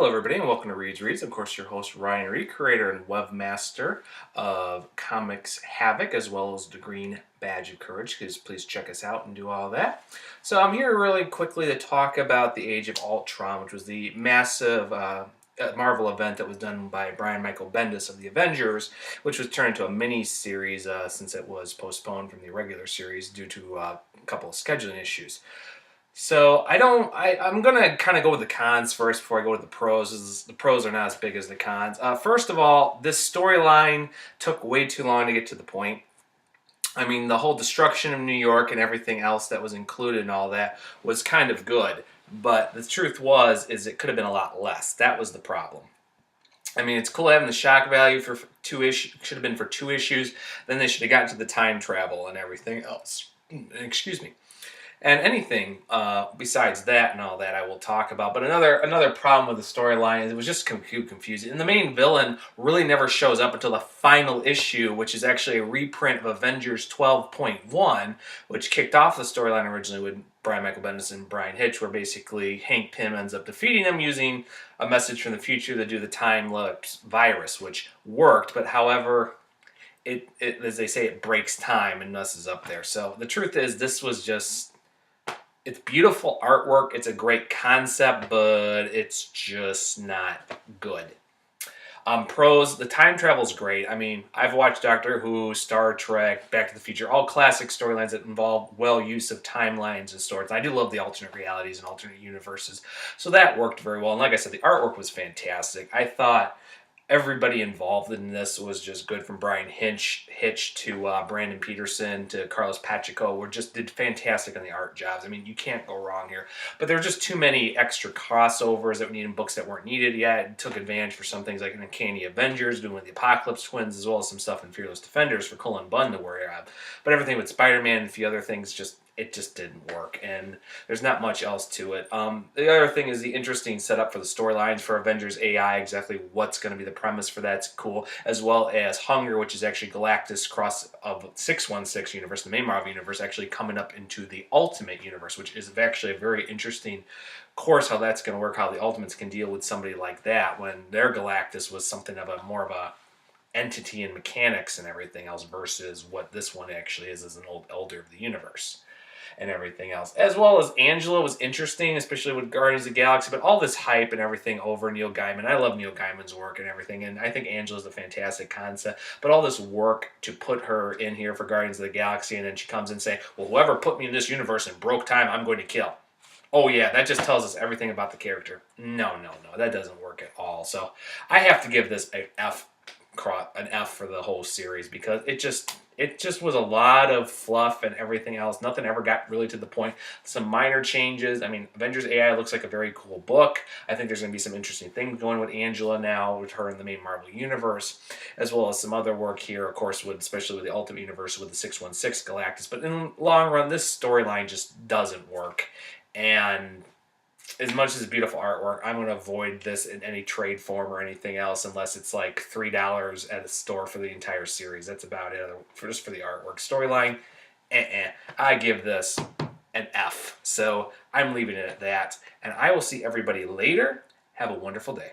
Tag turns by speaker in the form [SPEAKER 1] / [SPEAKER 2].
[SPEAKER 1] Hello, everybody, and welcome to Reed's Reads. Of course, your host, Ryan Reed, creator and webmaster of Comics Havoc, as well as the Green Badge of Courage, because please check us out and do all that. So I'm here really quickly to talk about the Age of Ultron, which was the massive Marvel event that was done by Brian Michael Bendis of the Avengers, which was turned into a mini-series since it was postponed from the regular series due to a couple of scheduling issues. So I'm going to kind of go with the cons first before I go to the pros. The pros are not as big as the cons. First of all, this storyline took way too long to get to the point. I mean, the whole destruction of New York and everything else that was included and all that was kind of good. But the truth is it could have been a lot less. That was the problem. I mean, it's cool having the shock value for 2 issues. Should have been for 2 issues. Then they should have gotten to the time travel and everything else. Excuse me. And anything besides that and all that I will talk about. But another problem with the storyline is it was just confusing. And the main villain really never shows up until the final issue, which is actually a reprint of Avengers 12.1, which kicked off the storyline originally with Brian Michael Bendis and Brian Hitch, where basically Hank Pym ends up defeating him using a message from the future to do the time-lapse virus, which worked. But however, it as they say, it breaks time and messes up there. So the truth is, this was just... It's beautiful artwork, it's a great concept, but it's just not good. Pros, the time travel is great. I mean, I've watched Doctor Who, Star Trek, Back to the Future, all classic storylines that involve well use of timelines and stories. And I do love the alternate realities and alternate universes, so that worked very well. And like I said, the artwork was fantastic. I thought everybody involved in this was just good, from Brian Hitch to Brandon Peterson to Carlos Pacheco. Did fantastic on the art jobs. I mean, you can't go wrong here. But there were just too many extra crossovers that we needed in books that weren't needed yet. It took advantage for some things like in Uncanny Avengers, doing the Apocalypse Twins, as well as some stuff in Fearless Defenders for Cullen Bunn to worry about. But everything with Spider-Man and a few other things it just didn't work, and there's not much else to it. The other thing is the interesting setup for the storylines for Avengers AI, exactly what's going to be the premise for that's cool, as well as Hunger, which is actually Galactus cross of 616 universe, the main Marvel universe, actually coming up into the Ultimate universe, which is actually a very interesting course how that's going to work, how the Ultimates can deal with somebody like that when their Galactus was something of a more of a entity and mechanics and everything else versus what this one actually is as an old elder of the universe and everything else. As well as Angela was interesting, especially with Guardians of the Galaxy, but all this hype and everything over Neil Gaiman. I love Neil Gaiman's work and everything, and I think Angela's a fantastic concept, but all this work to put her in here for Guardians of the Galaxy, and then she comes in saying, well, whoever put me in this universe and broke time, I'm going to kill. Oh yeah, that just tells us everything about the character. No, that doesn't work at all. So I have to give this an F for the whole series, because it just was a lot of fluff and everything else. Nothing ever got really to the point. Some minor changes. I mean, Avengers AI looks like a very cool book. I think there's going to be some interesting things going with Angela now, with her in the main Marvel universe, as well as some other work here, of course, especially with the Ultimate Universe with the 616 Galactus. But in the long run, this storyline just doesn't work. And as much as it's beautiful artwork, I'm going to avoid this in any trade form or anything else unless it's like $3 at a store for the entire series. That's about it, just for the artwork. Storyline, I give this an F. So I'm leaving it at that. And I will see everybody later. Have a wonderful day.